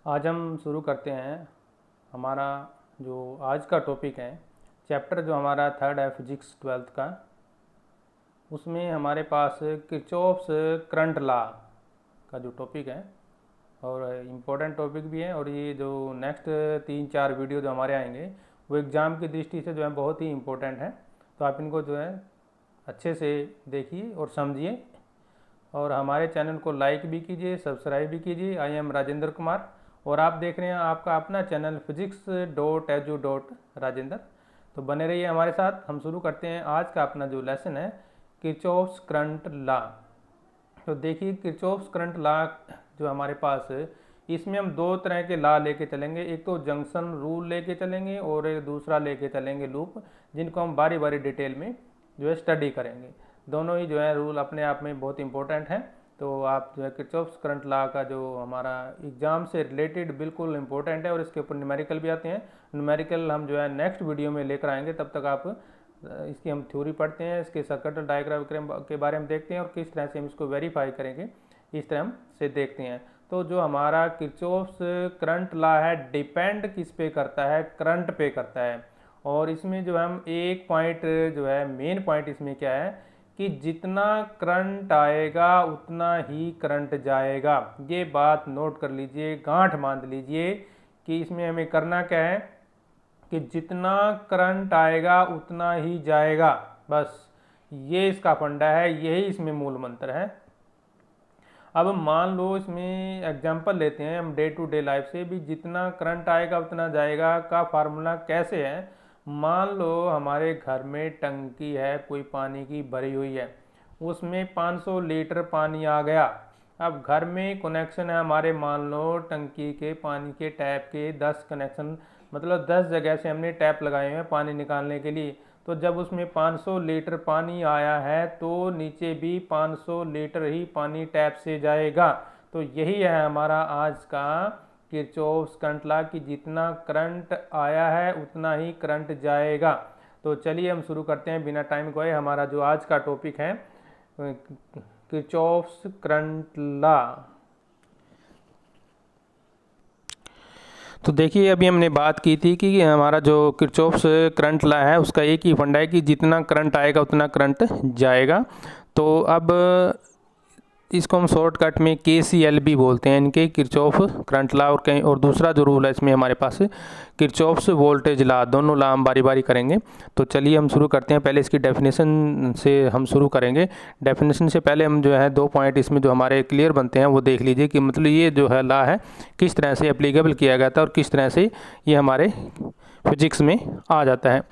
आज हम शुरू करते हैं हमारा जो आज का टॉपिक है। चैप्टर जो हमारा थर्ड है फिजिक्स ट्वेल्थ का, उसमें हमारे पास किरचॉफ्स करंट लॉ का जो टॉपिक है और इम्पोर्टेंट टॉपिक भी है। और ये जो नेक्स्ट 3-4 वीडियो जो हमारे आएंगे वो एग्ज़ाम की दृष्टि से जो है बहुत ही इम्पोर्टेंट है। तो आप इनको जो है अच्छे से देखिए और समझिए, और हमारे चैनल को लाइक भी कीजिए, सब्सक्राइब भी कीजिए। आई एम राजेंद्र कुमार और आप देख रहे हैं आपका अपना चैनल physics.edu.rajendra। तो बने रहिए हमारे साथ। हम शुरू करते हैं आज का अपना जो लेसन है, किरचॉफ्स करंट लॉ। तो देखिए किरचॉफ्स करंट लॉ जो हमारे पास है, इसमें हम दो तरह के लॉ लेके चलेंगे। एक तो जंक्शन रूल लेके चलेंगे और एक दूसरा लेके चलेंगे लूप, जिनको हम बारी बारी डिटेल में जो है स्टडी करेंगे। दोनों ही जो है रूल अपने आप में बहुत इंपॉर्टेंट हैं। तो आप जो है किरचॉफ्स करंट लॉ का जो हमारा एग्जाम से रिलेटेड बिल्कुल इंपॉर्टेंट है और इसके ऊपर न्यूमेरिकल भी आते हैं। न्यूमेरिकल हम जो है नेक्स्ट वीडियो में लेकर आएंगे। तब तक आप इसकी हम थ्योरी पढ़ते हैं, इसके सर्किट डायग्राम के बारे में देखते हैं और किस तरह से हम इसको वेरीफाई करेंगे, इस तरह हम से देखते हैं। तो जो हमारा किरचॉफ्स करंट लॉ है डिपेंड किस पे करता है, करंट पे करता है। और इसमें जो हम एक पॉइंट जो है मेन पॉइंट इसमें क्या है कि जितना करंट आएगा उतना ही करंट जाएगा। ये बात नोट कर लीजिए, गांठ बांध लीजिए कि इसमें हमें करना क्या है कि जितना करंट आएगा उतना ही जाएगा। बस ये इसका फंडा है, यही इसमें मूल मंत्र है। अब मान लो इसमें एग्जांपल लेते हैं हम डे टू डे लाइफ से भी, जितना करंट आएगा उतना जाएगा का फार्मूला कैसे है। मान लो हमारे घर में टंकी है, कोई पानी की भरी हुई है, उसमें 500 लीटर पानी आ गया। अब घर में कनेक्शन है हमारे, मान लो टंकी के पानी के टैप के 10 कनेक्शन, मतलब 10 जगह से हमने टैप लगाए हुए हैं पानी निकालने के लिए। तो जब उसमें 500 लीटर पानी आया है तो नीचे भी 500 लीटर ही पानी टैप से जाएगा। तो यही है हमारा आज का किरचॉफ्स करंट लॉ कि जितना करंट आया है उतना ही करंट जाएगा। तो चलिए हम शुरू करते हैं बिना टाइम गए। हमारा जो आज का टॉपिक है किरचॉफ्स करंट लॉ। तो देखिए अभी हमने बात की थी कि हमारा जो किरचॉफ्स करंट लॉ है उसका एक ही फंडा है कि जितना करंट आएगा उतना करंट जाएगा। तो अब इसको हम शॉर्टकट में KCL भी बोलते हैं इनके, किरचॉफ करंट लॉ। और कहीं और दूसरा जो रूल है इसमें हमारे पास किरचॉफ्स वोल्टेज लॉ। दोनों लॉ हम बारी बारी करेंगे। तो चलिए हम शुरू करते हैं। पहले इसकी डेफिनेशन से हम शुरू करेंगे। डेफिनेशन से पहले हम जो है 2 पॉइंट इसमें जो हमारे क्लियर बनते हैं वो देख लीजिए कि मतलब ये जो है लॉ है किस तरह से एप्लीकेबल किया गया था और किस तरह से ये हमारे फिजिक्स में आ जाता है।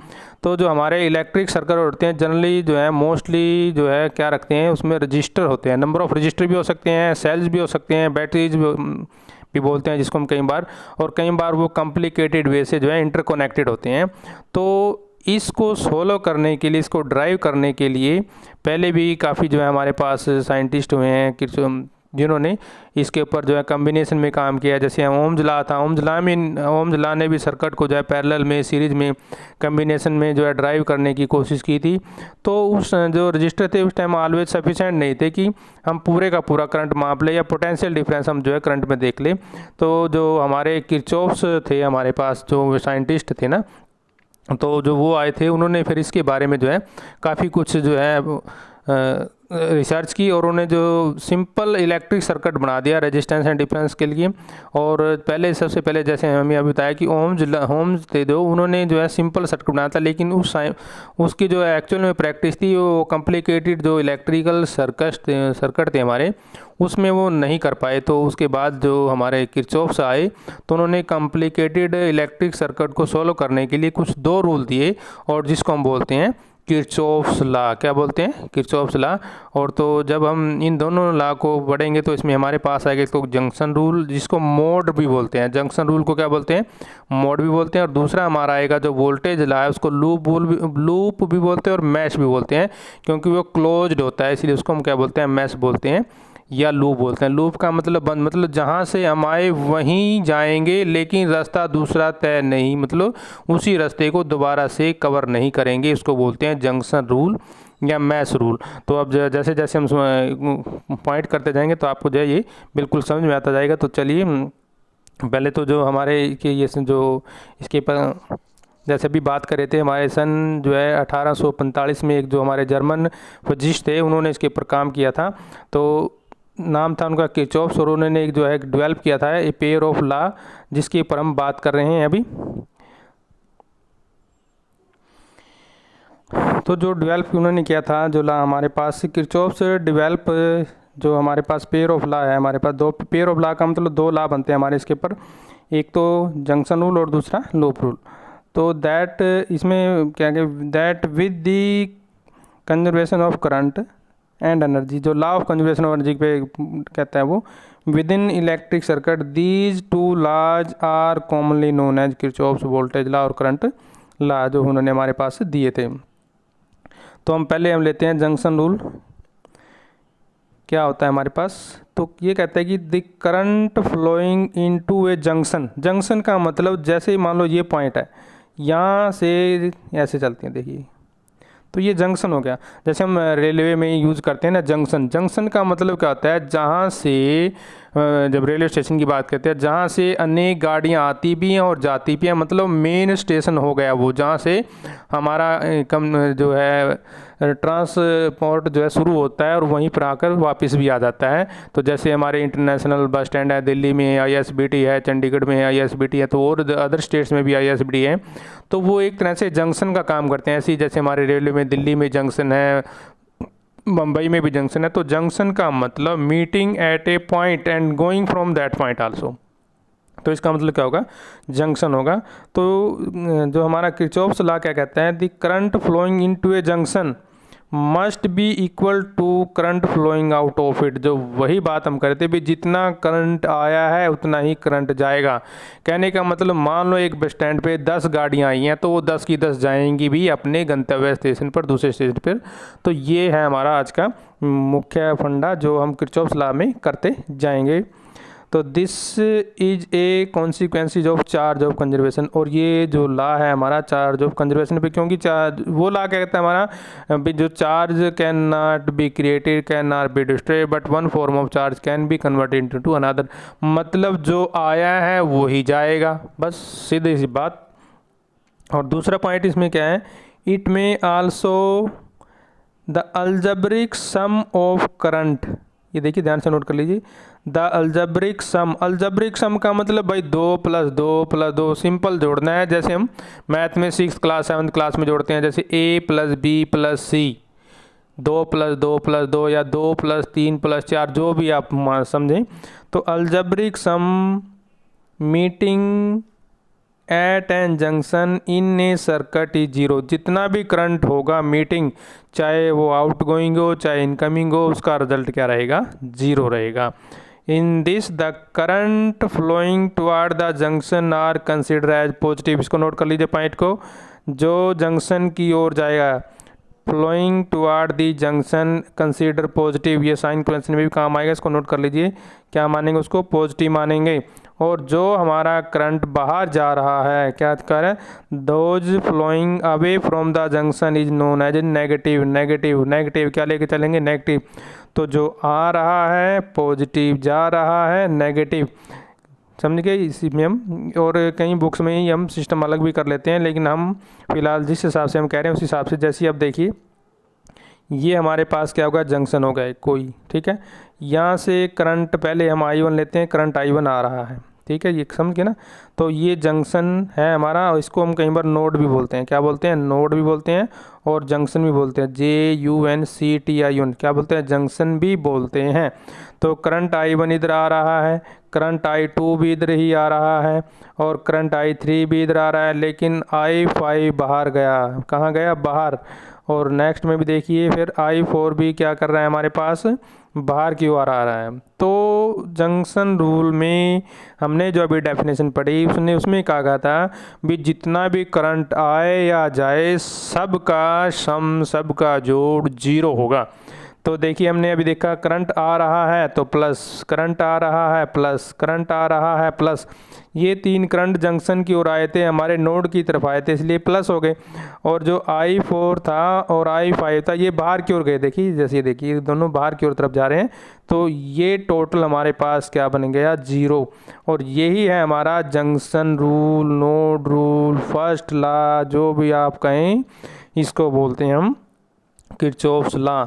तो जो हमारे इलेक्ट्रिक सर्किट होते हैं जनरली जो है मोस्टली जो है क्या रखते हैं, उसमें रजिस्टर होते हैं। नंबर ऑफ रजिस्टर भी हो सकते हैं, सेल्स भी हो सकते हैं, बैटरीज भी बोलते हैं जिसको हम कई बार वो कॉम्प्लिकेटेड वे से जो है इंटरकनेक्टेड होते हैं। तो इसको सोल्व करने के लिए, इसको ड्राइव करने के लिए पहले भी काफ़ी जो है हमारे पास साइंटिस्ट हुए हैं जिन्होंने इसके ऊपर जो है कम्बिनेशन में काम किया। जैसे ओम्स लॉ था, ओम्स लॉ ने भी सर्किट को जो है पैरेलल में, सीरीज में, कम्बिनेशन में जो है ड्राइव करने की कोशिश की थी। तो उस जो रजिस्टर थे उस टाइम ऑलवेज सफिशेंट नहीं थे कि हम पूरे का पूरा करंट माप ले या पोटेंशियल डिफरेंस हम जो है करंट में देख ले। तो जो हमारे किरचॉफ्स थे हमारे पास जो साइंटिस्ट थे ना, तो जो वो आए थे उन्होंने फिर इसके बारे में जो है काफ़ी कुछ जो है रिसर्च की और उन्होंने जो सिंपल इलेक्ट्रिक सर्किट बना दिया रेजिस्टेंस एंड डिफरेंस के लिए। और पहले सबसे पहले जैसे हमें अभी बताया कि ओम्स थे जो उन्होंने जो है सिंपल सर्किट बनाया था, लेकिन उसकी जो एक्चुअल में प्रैक्टिस थी वो कॉम्प्लिकेटेड जो इलेक्ट्रिकल सर्किट थे हमारे, उसमें वो नहीं कर पाए। तो उसके बाद जो हमारे किरचॉफ्स आए तो उन्होंने कॉम्प्लिकेटेड इलेक्ट्रिक सर्किट को सोल्व करने के लिए कुछ 2 रूल दिए और जिसको हम बोलते हैं किरचॉफ्स लॉ। क्या बोलते हैं? Kirchhoff's law. और तो जब हम इन दोनों लॉ को पढ़ेंगे तो इसमें हमारे पास आएगा तो जंक्शन रूल, जिसको मोड भी बोलते हैं। जंक्शन रूल को क्या बोलते हैं? मोड भी बोलते हैं। और दूसरा हमारा आएगा जो वोल्टेज लॉ है उसको लूप भी बोलते हैं और मैश भी बोलते हैं, क्योंकि वो क्लोज्ड होता है इसलिए उसको हम क्या बोलते हैं? मैश बोलते हैं या लूप बोलते हैं। लूप का मतलब बंद, मतलब जहाँ से हम आए वहीं जाएंगे लेकिन रास्ता दूसरा तय नहीं, मतलब उसी रास्ते को दोबारा से कवर नहीं करेंगे। इसको बोलते हैं जंक्शन रूल या मैश रूल। तो अब जैसे जैसे हम पॉइंट करते जाएंगे तो आपको जो है ये बिल्कुल समझ में आता जाएगा। तो चलिए पहले तो जो हमारे के ये जो इसके पर जैसे भी बात कर रहे थे, हमारे सन जो है 1845 में एक जो हमारे जर्मन फिजिस्ट थे उन्होंने इसके ऊपर काम किया था। तो नाम था उनका किरचॉफ, और उन्होंने एक जो है डेवलप किया था ए पेयर ऑफ लॉ, जिसके ऊपर हम बात कर रहे हैं अभी। तो जो डेवलप उन्होंने किया था जो लॉ हमारे पास किरचॉफ से डेवलप, जो हमारे पास पेयर ऑफ लॉ है, हमारे पास दो पेयर ऑफ लॉ का मतलब दो लॉ बनते हैं हमारे इसके ऊपर, एक तो जंक्शन रूल और दूसरा लूप रूल। तो दैट इसमें क्या है, that with the conservation of current and energy, जो law of conservation of energy पे कहता है वो, within electric circuit these two laws are commonly known as Kirchhoff's voltage law और करंट लॉ, जो उन्होंने हमारे पास दिए थे। तो हम लेते हैं जंक्शन रूल। क्या होता है हमारे पास, तो ये कहता है कि the current flowing into a junction, junction का मतलब जैसे मान लो ये पॉइंट है, यहाँ से ऐसे चलती हैं, देखिए तो ये जंक्शन हो गया। जैसे हम रेलवे में यूज़ करते हैं ना जंक्शन, जंक्शन का मतलब क्या होता है, जहाँ से जब रेलवे स्टेशन की बात करते हैं जहाँ से अनेक गाड़ियाँ आती भी हैं और जाती भी हैं, मतलब मेन स्टेशन हो गया वो, जहाँ से हमारा कम जो है ट्रांसपोर्ट जो है शुरू होता है और वहीं पर आकर वापस भी आ जाता है। तो जैसे हमारे इंटरनेशनल बस स्टैंड है, दिल्ली में ISBT है, चंडीगढ़ में ISBT है, तो और अदर स्टेट्स में भी ISBT है। तो वो एक तरह से जंक्शन का काम करते हैं। ऐसे ही जैसे हमारे रेलवे में दिल्ली में जंक्शन है, मुंबई में भी जंक्शन है। तो जंक्शन का मतलब meeting at A point and going from that point also. तो इसका मतलब क्या होगा, जंक्शन होगा। तो जो हमारा किरचॉफ्स लॉ क्या कहता है, the current flowing into a junction must be equal to current flowing out of it. जो वही बात हम करते भी, जितना करंट आया है उतना ही करंट जाएगा। कहने का मतलब मान लो एक बस स्टैंड पे 10 गाड़ियाँ आई हैं, तो वो 10 की 10 जाएंगी भी अपने गंतव्य स्टेशन पर, दूसरे स्टेशन पर। तो ये है हमारा आज का मुख्य फंडा जो हम किरचॉफ्स लॉ में करते जाएंगे। तो this is A consequences of charge of conservation, और ये जो लॉ है हमारा चार्ज ऑफ कंजर्वेशन पे, क्योंकि चार्ज वो लॉ क्या कहता है हमारा, जो charge can not be created can not be destroyed but one form of charge can be converted into another. मतलब जो आया है वो ही जाएगा, बस सीधी सी बात। और दूसरा पॉइंट इसमें क्या है, इट में also the algebraic sum of current, ये देखिए ध्यान से नोट कर लीजिए, the algebraic sum. Algebraic sum का मतलब भाई 2 + 2 + 2 सिंपल जोड़ना है। जैसे हम मैथ में 6th क्लास 7th क्लास में जोड़ते हैं, जैसे A + B + C, 2 + 2 + 2 या 2 + 3 + 4, जो भी आप समझें। तो algebraic sum meeting at an junction in a circuit is zero. जितना भी करंट होगा मीटिंग, चाहे वो आउट गोइंग हो चाहे इनकमिंग हो, उसका रिजल्ट क्या रहेगा, जीरो रहेगा। In this the current flowing toward the junction are consider as positive. इसको नोट कर लीजिए पॉइंट को, जो जंक्शन की ओर जाएगा, flowing toward the junction consider positive. ये साइन क्वेश्चन में भी काम आएगा, इसको नोट कर लीजिए। क्या मानेंगे उसको, पॉजिटिव मानेंगे। और जो हमारा करंट बाहर जा रहा है, क्या करें, those flowing away from the junction is known as negative. Negative negative क्या लेके चलेंगे, नेगेटिव। तो जो आ रहा है पॉजिटिव, जा रहा है नेगेटिव, समझ गए। इसी में हम और कई बुक्स में ही हम सिस्टम अलग भी कर लेते हैं, लेकिन हम फिलहाल जिस हिसाब से हम कह रहे हैं उस हिसाब से, जैसे अब देखिए ये हमारे पास क्या होगा, जंक्शन होगा एक कोई, ठीक है। यहाँ से करंट पहले हम I1 लेते हैं, करंट I1 आ रहा है, ठीक है, ये समझ गए ना। तो ये जंक्शन है हमारा, और इसको हम कई बार नोड भी बोलते हैं। क्या बोलते हैं, नोड भी बोलते हैं और जंक्शन भी बोलते हैं। JUNCTION क्या बोलते हैं, जंक्शन भी बोलते हैं। तो करंट I1 इधर आ रहा है, करंट I2 भी इधर ही आ रहा है, और करंट I3 भी इधर आ रहा है, लेकिन I5 बाहर गया। कहाँ गया, बाहर। और नेक्स्ट में भी देखिए फिर I4 भी क्या कर रहा है हमारे पास, बाहर की ओर आ रहा है। तो जंक्शन रूल में हमने जो अभी डेफिनेशन पढ़ी उसमें कहा था भी जितना भी करंट आए या जाए सबका सम, सबका जोड़ जीरो होगा। तो देखिए हमने अभी देखा करंट आ रहा है तो प्लस, करंट आ रहा है प्लस, करंट आ रहा है प्लस, ये 3 करंट जंक्शन की ओर आए थे, हमारे नोड की तरफ आए थे, इसलिए प्लस हो गए। और जो I4 था और I5 था ये बाहर की ओर गए। देखिए जैसे देखिए दोनों बाहर की ओर तरफ जा रहे हैं, तो ये टोटल हमारे पास क्या बन गया, 0। और यही है हमारा junction rule, node rule, first law, जो भी आप कहें इसको बोलते हैं हम किरचॉफ्स लॉ।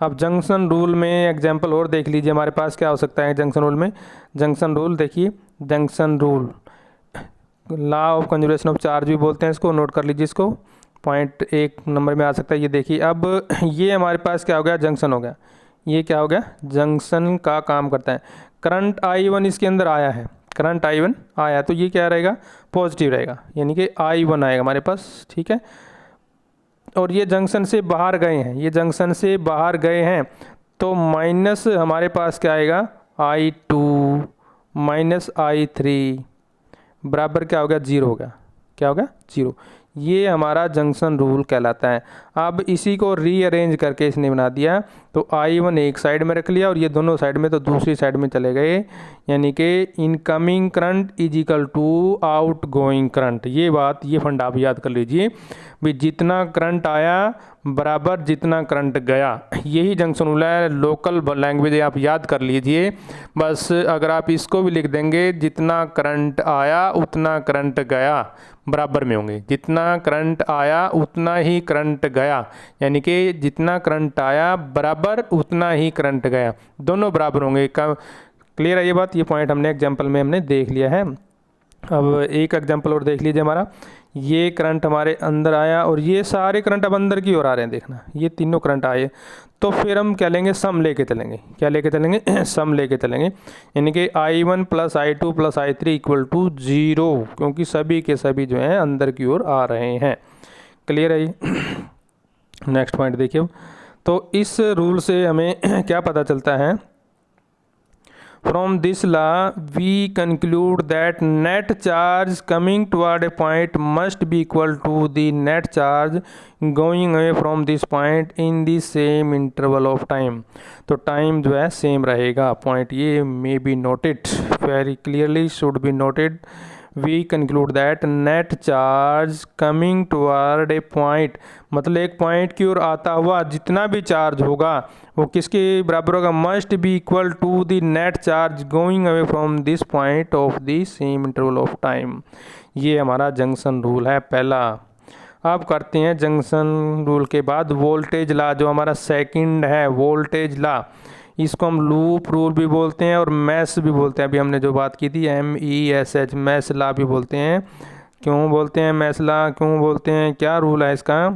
अब जंक्शन रूल में एग्जांपल और देख लीजिए, हमारे पास क्या हो सकता है जंक्शन रूल में। जंक्शन रूल देखिए, junction rule, law of conservation of charge भी बोलते हैं इसको, नोट कर लीजिए इसको, पॉइंट 1 नंबर में आ सकता है। ये देखिए अब ये हमारे पास क्या हो गया, जंक्शन हो गया। ये क्या हो गया, जंक्शन का काम करता है। करंट I1 इसके अंदर आया है, करंट I1 आया तो ये क्या रहेगा, पॉजिटिव रहेगा, यानी कि I1 आएगा हमारे पास, ठीक है। और ये जंक्शन से बाहर गए हैं, ये जंक्शन से बाहर गए हैं, तो माइनस हमारे पास क्या आएगा, I2 माइनस I3 बराबर क्या हो गया, 0 हो गया। क्या हो गया, 0। ये हमारा जंक्शन रूल कहलाता है। अब इसी को रीअरेंज करके इसने बना दिया, तो I1 एक साइड में रख लिया और ये दोनों साइड में तो दूसरी साइड में चले गए, यानी कि incoming current is equal to outgoing current. ये बात, ये फंडा आप याद कर लीजिए भी, जितना करंट आया बराबर जितना करंट गया, यही जंक्शन रूल है। लोकल लैंग्वेज आप याद कर लीजिए बस, अगर आप इसको भी लिख देंगे, जितना करंट आया उतना करंट गया बराबर में होंगे, जितना करंट आया उतना ही करंट गया, यानी कि जितना करंट आया बराबर उतना ही करंट गया, दोनों बराबर होंगे। क्लियर है ये बात, ये पॉइंट हमने एग्जाम्पल में हमने देख लिया है। अब एक एग्जाम्पल और देख लीजिए हमारा, ये करंट हमारे अंदर आया और ये सारे करंट अब अंदर की ओर आ रहे हैं, देखना ये तीनों करंट आए, तो फिर हम क्या लेंगे, सम लेके चलेंगे। क्या लेके चलेंगे, सम लेके चलेंगे, यानी कि I1 plus I2 plus I3 equal to 0, क्योंकि सभी के सभी जो हैं अंदर की ओर आ रहे हैं। क्लियर है ये। नेक्स्ट पॉइंट देखिए, तो इस रूल से हमें क्या पता चलता है, From this law, we conclude that net charge coming toward a point must be equal to the net charge going away from this point in the same interval of time। तो time जो है same रहेगा। Point ये may be noted very clearly, should be noted। We conclude that net charge coming toward a point, मतलब एक point की ओर आता हुआ जितना भी चार्ज होगा वो किसके बराबर होगा, must be equal to the net charge going away from this point of the same interval of time. ये हमारा जंक्शन रूल है पहला। अब करते हैं जंक्शन रूल के बाद वोल्टेज लॉ, जो हमारा सेकंड है वोल्टेज लॉ। इसको हम लूप रूल भी बोलते हैं और मैश भी बोलते हैं। अभी हमने जो बात की थी MESH, मैश लॉ भी बोलते हैं। क्यों बोलते हैं मैश लॉ, क्यों बोलते हैं, क्या रूल है इसका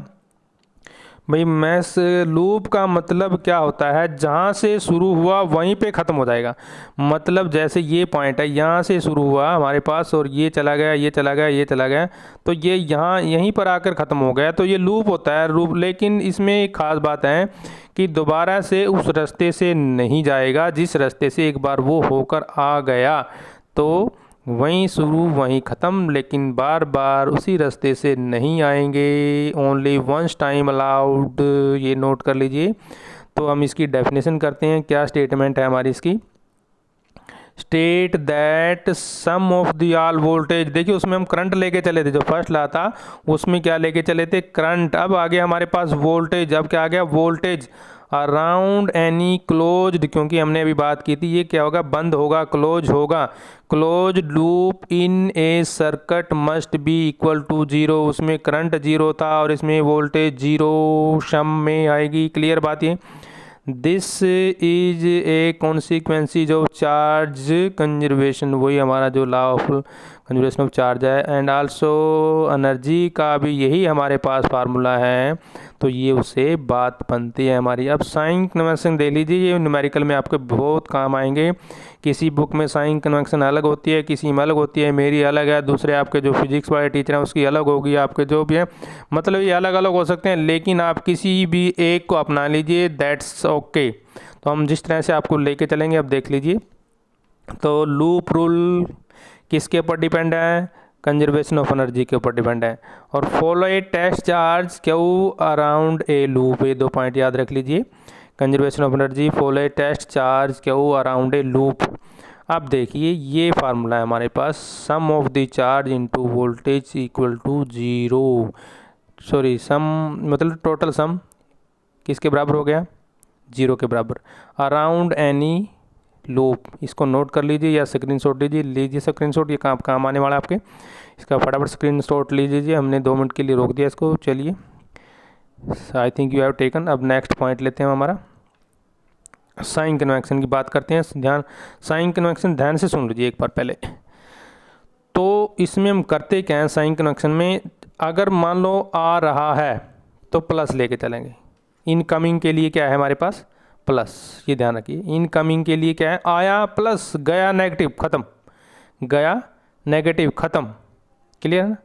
भाई। मैश लूप का मतलब क्या होता है, जहाँ से शुरू हुआ वहीं पे ख़त्म हो जाएगा। मतलब जैसे ये पॉइंट है, यहाँ से शुरू हुआ हमारे पास और ये चला गया, ये चला गया, ये चला गया, तो ये यहाँ यहीं पर आकर ख़त्म हो गया, तो ये लूप होता है लूप। लेकिन इसमें एक ख़ास बात है कि दोबारा से उस रास्ते से नहीं जाएगा, जिस रास्ते से एक बार वो होकर आ गया तो वहीं शुरू वहीं ख़त्म, लेकिन बार बार उसी रास्ते से नहीं आएंगे। ओनली वंस टाइम अलाउड, ये नोट कर लीजिए। तो हम इसकी डेफिनेशन करते हैं, क्या स्टेटमेंट है हमारी इसकी। State that sum of the all voltage, देखिए उसमें हम करंट लेके चले थे, जो फर्स्ट ला था उसमें क्या लेके चले थे, करंट। अब आ गया हमारे पास वोल्टेज, अब क्या आ गया वोल्टेज अराउंड एनी क्लोज्ड, क्योंकि हमने अभी बात की थी ये क्या होगा, बंद होगा, क्लोज होगा। Close loop in a circuit must be equal to 0, उसमें करंट 0 था और इसमें वोल्टेज 0 सम में आएगी। क्लियर बात ये। This is a consequences of charge conservation, वही हमारा जो law of conservation of charge है। एंड आल्सो एनर्जी का भी यही हमारे पास फार्मूला है, तो ये उससे बात बनती है हमारी। अब साइन कन्वेंशन देख लीजिए, ये न्यूमेरिकल में आपके बहुत काम आएंगे। किसी बुक में साइन कन्वेंशन अलग होती है, किसी में अलग होती है, मेरी अलग है, दूसरे आपके जो फिजिक्स वाले टीचर हैं उसकी अलग होगी, आपके जो भी है, मतलब ये अलग अलग हो सकते हैं, लेकिन आप किसी भी एक को अपना लीजिए, दैट्स ओके। तो हम जिस तरह से आपको लेके चलेंगे अब देख लीजिए। तो लूप रूल किसके ऊपर डिपेंड है, कंजर्वेशन ऑफ एनर्जी के ऊपर डिपेंड है। और follow a test charge Q around a loop, ये 2 पॉइंट याद रख लीजिए। Conservation of energy follow a test charge Q around a loop. अब देखिए ये फार्मूला है हमारे पास, sum of the charge into voltage equal to zero, sorry sum मतलब टोटल सम किसके बराबर हो गया, जीरो के बराबर, अराउंड एनी लूप। इसको नोट कर लीजिए या स्क्रीनशॉट लीजिए स्क्रीनशॉट, ये काम आने वाला है आपके। इसका फटाफट स्क्रीनशॉट लीजिए, हमने 2 मिनट के लिए रोक दिया इसको। चलिए, I think you have taken. अब नेक्स्ट पॉइंट लेते हैं हमारा, साइन कन्वेक्शन की बात करते हैं। साइन कन्वेक्शन ध्यान से सुन लीजिए एक बार पहले। तो इसमें हम करते क्या हैं साइन कन्वेक्शन में, अगर मान लो आ रहा है तो प्लस लेके चलेंगे। इनकमिंग के लिए क्या है हमारे पास, प्लस, ये ध्यान रखिए। इनकमिंग के लिए क्या है, आया प्लस, गया नेगेटिव, ख़त्म, गया नेगेटिव, ख़त्म, क्लियर है ना।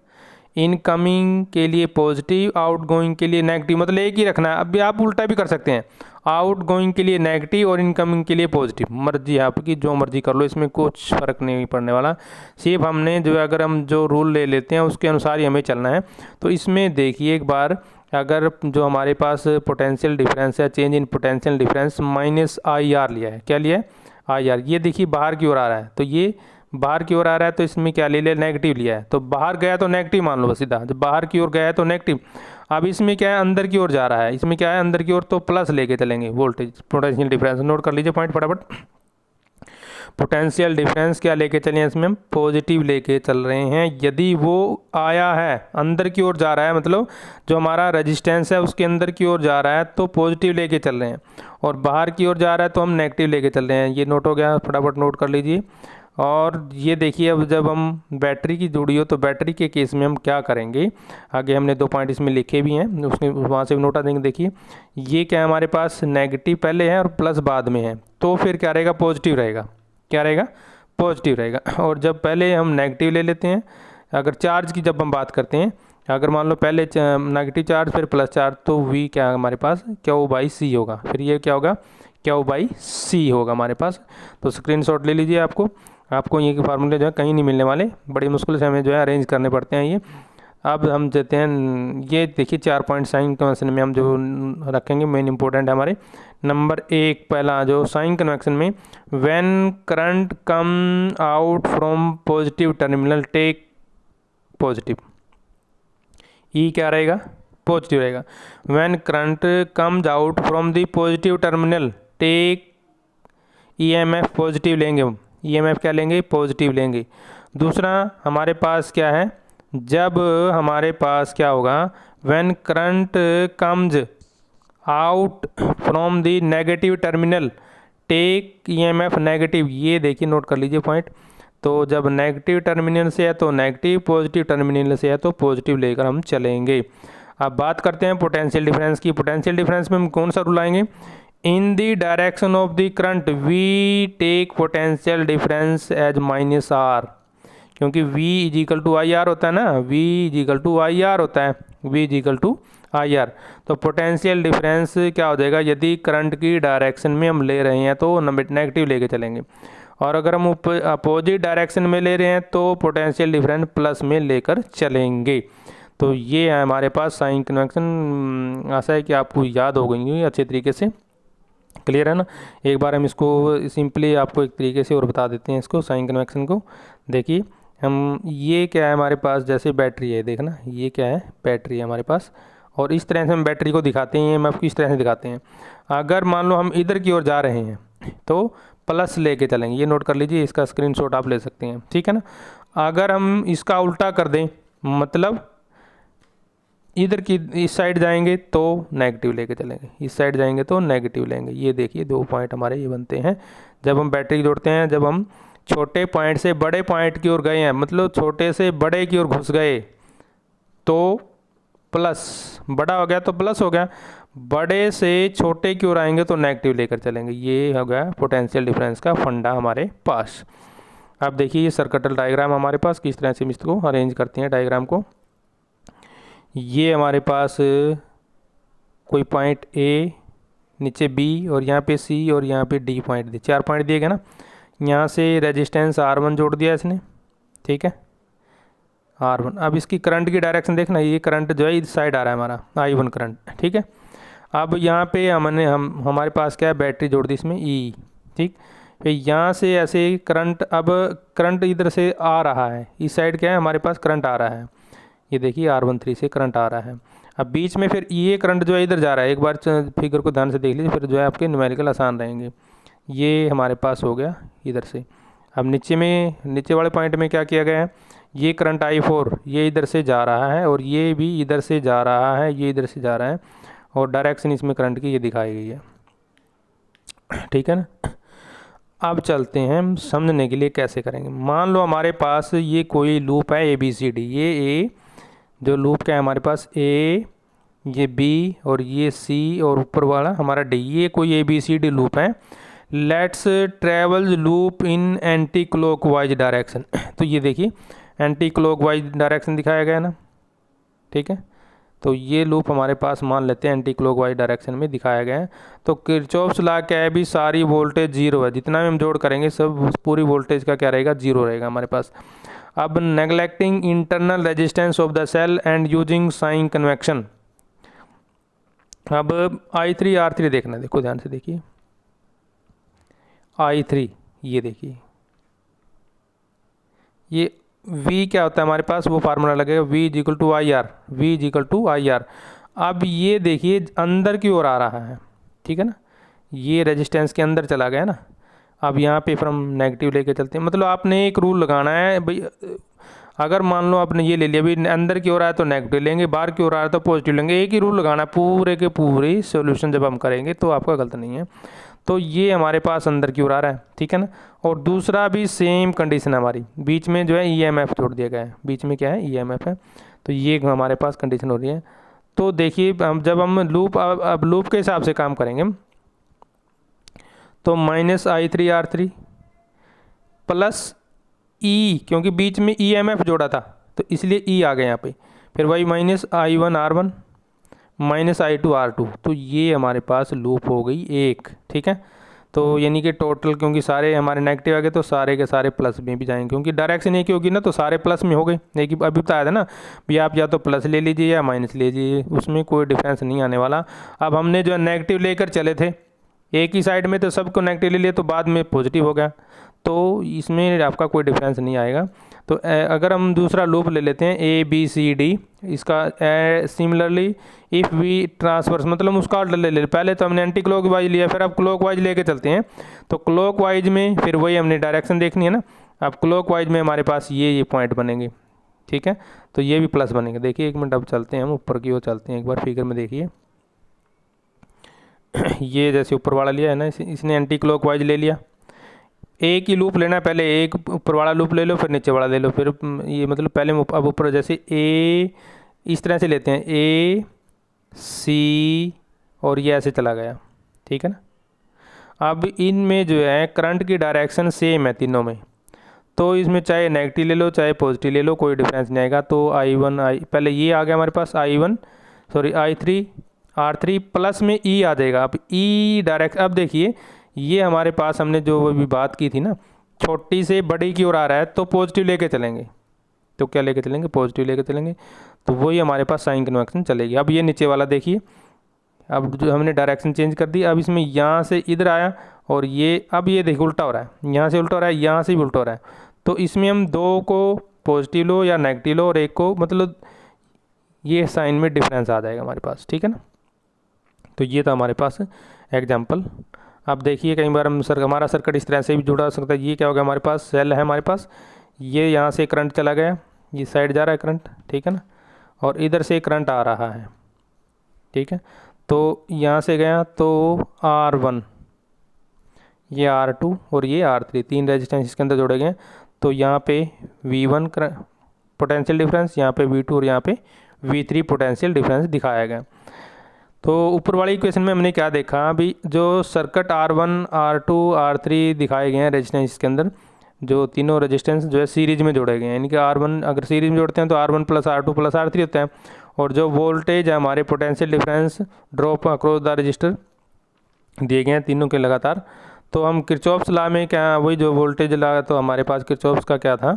इनकमिंग के लिए पॉजिटिव, आउटगोइंग के लिए नेगेटिव, मतलब एक ही रखना है। अभी आप उल्टा भी कर सकते हैं, आउटगोइंग के लिए नेगेटिव और इनकमिंग के लिए पॉजिटिव, मर्जी आपकी, जो मर्जी कर लो, इसमें कुछ फ़र्क नहीं पड़ने वाला। सिर्फ हमने जो अगर हम जो रूल ले लेते हैं उसके अनुसार ही हमें चलना है। तो इसमें देखिए एक बार, अगर जो हमारे पास पोटेंशियल डिफरेंस है, change in potential difference minus I R लिया है, क्या लिया है, आई आर, ये देखिए बाहर की ओर आ रहा है, तो ये बाहर की ओर आ रहा है, तो इसमें क्या ले लिया, नेगेटिव लिया है, तो बाहर गया तो नेगेटिव मान लो बस सीधा, जब बाहर की ओर गया है तो नेगेटिव। अब इसमें क्या है, अंदर की ओर जा रहा है, इसमें क्या है, अंदर की ओर, तो प्लस लेके चलेंगे वोल्टेज पोटेंशियल डिफरेंस। नोट कर लीजिए पॉइंट फटाफट, पोटेंशियल डिफरेंस क्या लेके चले, इसमें हम पॉजिटिव लेके चल रहे हैं। यदि वो आया है, अंदर की ओर जा रहा है, मतलब जो हमारा रेजिस्टेंस है उसके अंदर की ओर जा रहा है, तो पॉजिटिव लेके चल रहे हैं, और बाहर की ओर जा रहा है तो हम नेगेटिव लेके चल रहे हैं। ये नोट हो गया, फटाफट नोट कर लीजिए। और ये देखिए, अब जब हम बैटरी की जुड़ी हो तो बैटरी के केस में हम क्या करेंगे, आगे हमने 2 पॉइंट इसमें लिखे भी हैं, उसमें वहाँ से भी नोट आ देंगे। देखिए ये क्या है, हमारे पास नेगेटिव पहले है और प्लस बाद में है, तो फिर क्या रहेगा, पॉजिटिव रहेगा, क्या रहेगा, पॉजिटिव रहेगा। और जब पहले हम नेगेटिव ले लेते हैं, अगर चार्ज की जब हम बात करते हैं, अगर मान लो पहले नेगेटिव चार्ज फिर प्लस चार्ज, तो वी क्या है हमारे पास, क्यू बाई सी होगा, फिर ये क्या होगा, क्यू बाई सी होगा हमारे पास। तो स्क्रीनशॉट ले लीजिए, आपको ये के फार्मूले जो है कहीं नहीं मिलने वाले, बड़ी मुश्किल से हमें जो है अरेंज करने पड़ते हैं ये। अब हम देते हैं, ये देखिए 4 पॉइंट साइन कन्वेक्शन में हम जो रखेंगे मेन इंपॉर्टेंट है हमारे। नंबर 1 पहला जो साइन कन्वेक्शन में, when current come out from positive terminal take positive, E क्या रहेगा, पॉजिटिव रहेगा। When current comes out from the positive terminal take EMF positive लेंगे हम, ईएमएफ क्या लेंगे, पॉजिटिव लेंगे। दूसरा हमारे पास क्या है, जब हमारे पास क्या होगा, when current comes out from the negative terminal take EMF negative, ये देखिए नोट कर लीजिए पॉइंट। तो जब नेगेटिव टर्मिनल से है तो नेगेटिव, पॉजिटिव टर्मिनल से है तो पॉजिटिव लेकर हम चलेंगे। अब बात करते हैं पोटेंशियल डिफरेंस की। पोटेंशियल डिफरेंस में हम कौन सा रूल आएंगे, in the direction of the current we take potential difference as minus R, क्योंकि V is equal to I R होता है ना, V is equal to I R होता है, V is equal to I R. तो potential difference क्या हो जाएगा, यदि करंट की डायरेक्शन में हम ले रहे हैं तो नेगेटिव लेके चलेंगे, और अगर हम अपोजिट डायरेक्शन में ले रहे हैं तो पोटेंशियल डिफरेंस प्लस में लेकर चलेंगे। तो ये है हमारे पास साइन कन्वेक्शन। आशा है कि आपको याद हो गई अच्छे तरीके से, क्लियर है ना। एक बार हम इसको सिंपली आपको एक तरीके से और बता देते हैं इसको, साइन कन्वेक्शन को। देखिए हम, ये क्या है हमारे पास, जैसे बैटरी है, देखना ये क्या है, बैटरी है हमारे पास, और इस तरह से हम बैटरी को दिखाते हैं, हम आपको इस तरह से दिखाते हैं। अगर मान लो हम इधर की ओर जा रहे हैं तो प्लस लेके चलेंगे, ये नोट कर लीजिए, इसका स्क्रीनशॉट आप ले सकते हैं, ठीक है ना। अगर हम इसका उल्टा कर दें, मतलब इधर की इस साइड जाएंगे तो नेगेटिव लेके चलेंगे, इस साइड जाएंगे तो नेगेटिव लेंगे। ये देखिए 2 पॉइंट हमारे ये बनते हैं जब हम बैटरी जोड़ते हैं। जब हम छोटे पॉइंट से बड़े पॉइंट की ओर गए हैं, मतलब छोटे से बड़े की ओर घुस गए तो प्लस, बड़ा हो गया तो प्लस हो गया, बड़े से छोटे की ओर आएंगे तो नेगेटिव लेकर चलेंगे। ये हो गया पोटेंशियल डिफरेंस का फंडा हमारे पास। अब देखिए ये सर्किटल डायग्राम हमारे पास किस तरह से हम इसको अरेंज करते हैं डायग्राम को। ये हमारे पास कोई पॉइंट ए, नीचे बी, और यहाँ पे सी, और यहाँ पे डी पॉइंट दिए, 4 पॉइंट दिए गए ना। यहाँ से रेजिस्टेंस R1 जोड़ दिया इसने, ठीक है, R1। अब इसकी करंट की डायरेक्शन देखना, ये करंट जो है इस साइड आ रहा है हमारा I1 करंट, ठीक है। अब यहाँ पे हमारे पास क्या है, बैटरी जोड़ दी इसमें ई, ठीक। फिर यहाँ से ऐसे करंट, अब करंट इधर से आ रहा है, इस साइड क्या है हमारे पास करंट आ रहा है, ये देखिए R13 से करंट आ रहा है। अब बीच में फिर ये करंट जो है इधर जा रहा है, एक बार फिगर को ध्यान से देख लीजिए, फिर जो है आपके न्यूमेरिकल आसान रहेंगे। ये हमारे पास हो गया इधर से। अब नीचे वाले पॉइंट में क्या किया गया है, ये करंट I4 ये इधर से जा रहा है और ये भी इधर से जा रहा है, ये इधर से जा रहा है, और डायरेक्शन इसमें करंट की ये दिखाई गई है, ठीक है ना। अब चलते हैं हम समझने के लिए कैसे करेंगे। मान लो हमारे पास ये कोई लूप है ABCD, ये ए जो लूप क्या है हमारे पास A, ये B और ये C और ऊपर वाला हमारा D, ये कोई ABCD लूप है। Let's travel loop in anti clockwise direction. तो ये देखिए एंटी क्लॉकवाइज डायरेक्शन दिखाया गया ना, ठीक है। तो ये लूप हमारे पास मान लेते हैं एंटी क्लॉकवाइज डायरेक्शन में दिखाया गया है। तो किरचॉफ्स लॉ क्या है भी, सारी वोल्टेज जीरो है, जितना भी हम जोड़ करेंगे सब पूरी वोल्टेज का क्या रहेगा, जीरो रहेगा हमारे पास। अब neglecting internal resistance of the cell and using sign convection. अब I3 R3 देखना, देखो ध्यान से देखिए, I3 ये देखिए, ये V क्या होता है हमारे पास, वो फार्मूला लगेगा V is equal to I R. अब ये देखिए अंदर की ओर आ रहा है, ठीक है ना, ये रेजिस्टेंस के अंदर चला गया ना। अब यहाँ पे फिर हम नेगेटिव लेके चलते हैं, मतलब आपने एक रूल लगाना है भाई, अगर मान लो आपने ये ले लिया भाई अंदर की ओर आया तो नेगेटिव लेंगे, बाहर की ओर आया तो पॉजिटिव लेंगे, एक ही रूल लगाना है पूरे के पूरे सॉल्यूशन जब हम करेंगे, तो आपका गलत नहीं है। तो ये हमारे पास अंदर की ओर आ रहा है, ठीक है ना। और दूसरा भी सेम कंडीशन है हमारी, बीच में जो है EMF जोड़ दिया गया है, बीच में क्या है EMF है, तो ये हमारे पास कंडीशन हो रही है। तो देखिए हम जब हम लूप अब लूप के हिसाब से काम करेंगे, तो -I3 R3 प्लस E, क्योंकि बीच में EMF जोड़ा था तो इसलिए E आ गया यहाँ पे, फिर वही -I1 R1 -I2 R2, तो ये हमारे पास लूप हो गई एक, ठीक है। तो यानी कि टोटल, क्योंकि सारे हमारे नेगेटिव आ गए तो सारे के सारे प्लस में भी जाएंगे, क्योंकि डायरेक्शन एक ही होगी ना, तो सारे प्लस में हो गए। एक ही अभी बताया था ना भी, आप या तो प्लस ले लीजिए या माइनस ले लीजिए, उसमें कोई डिफरेंस नहीं आने वाला। अब हमने जो है नेगेटिव लेकर चले थे एक ही साइड में, तो सबको नेगेटिव ले लिया तो बाद में पॉजिटिव हो गया, तो इसमें आपका कोई डिफरेंस नहीं आएगा। तो अगर हम दूसरा लूप ले लेते हैं ABCD, इसका सिमिलरली इफ़ वी ट्रांसवर्स, मतलब उसका ले ले, पहले तो हमने एंटी क्लॉक वाइज लिया, फिर अब क्लॉक वाइज लेके चलते हैं। तो क्लॉक वाइज में फिर वही हमने डायरेक्शन देखनी है ना, अब क्लॉक वाइज में हमारे पास ये पॉइंट बनेंगे, ठीक है। तो ये भी प्लस बनेंगे। देखिए एक मिनट, अब चलते हैं हम ऊपर की ओर चलते हैं, एक बार फिगर में देखिए। ये जैसे ऊपर वाला लिया है ना, इसने एंटी क्लॉक वाइज ले लिया, एक ही लूप लेना है, पहले एक ऊपर वाला लूप ले लो, फिर नीचे वाला ले लो, फिर ये मतलब पहले अब ऊपर जैसे A इस तरह से लेते हैं, A C और ये ऐसे चला गया, ठीक है ना। अब इनमें जो है करंट की डायरेक्शन सेम है तीनों में, तो इसमें चाहे नेगेटिव ले लो चाहे पॉजिटिव ले लो कोई डिफरेंस नहीं आएगा। तो पहले ये आ गया हमारे पास I3 R3 प्लस में E आ जाएगा। अब E डायरेक्ट, अब देखिए ये हमारे पास हमने जो अभी बात की थी ना, छोटी से बड़ी की ओर आ रहा है तो पॉजिटिव लेके चलेंगे, तो क्या लेके चलेंगे, पॉजिटिव लेके चलेंगे, तो वही हमारे पास साइन कन्वेक्शन चलेगी। अब ये नीचे वाला देखिए, अब जो हमने डायरेक्शन चेंज कर दी, अब इसमें यहाँ से इधर आया और ये अब ये देखिए उल्टा हो रहा है, यहाँ से उल्टा हो रहा है, यहाँ से भी उल्टा हो रहा है, तो इसमें हम दो को पॉजिटिव लो या नेगेटिव लो और एक को, मतलब ये साइन में डिफरेंस आ जाएगा हमारे पास, ठीक है ना। तो ये था हमारे पास एग्जाम्पल। अब देखिए कई बार हमारा सर्किट इस तरह से भी जुड़ा हो सकता है। ये क्या होगा, हमारे पास सेल है, हमारे पास ये यहाँ से करंट चला गया, ये साइड जा रहा है करंट, ठीक है ना, और इधर से करंट आ रहा है, ठीक है। तो यहाँ से गया तो R1, ये R2 और ये R3, तीन रेजिस्टेंस इसके अंदर जोड़े गए। तो यहाँ पे V1 पोटेंशियल डिफरेंस, यहाँ पे V2 और यहाँ पे V3 पोटेंशियल डिफरेंस दिखाया गया। तो ऊपर वाली इक्वेशन में हमने क्या देखा, अभी जो सर्किट R1 R2 R3 दिखाए गए हैं रेजिस्टेंस के अंदर, जो तीनों रेजिस्टेंस जो है सीरीज में जोड़े गए हैं, यानी कि R1 अगर सीरीज में जोड़ते हैं तो R1 plus R2 plus R3 होता है, और जो वोल्टेज है हमारे potential difference drop across the register दिए गए हैं तीनों के लगातार। तो हम किरचॉफ्स लॉ में क्या, वही जो वोल्टेज लॉ, तो हमारे पास किरचॉफ्स का क्या था,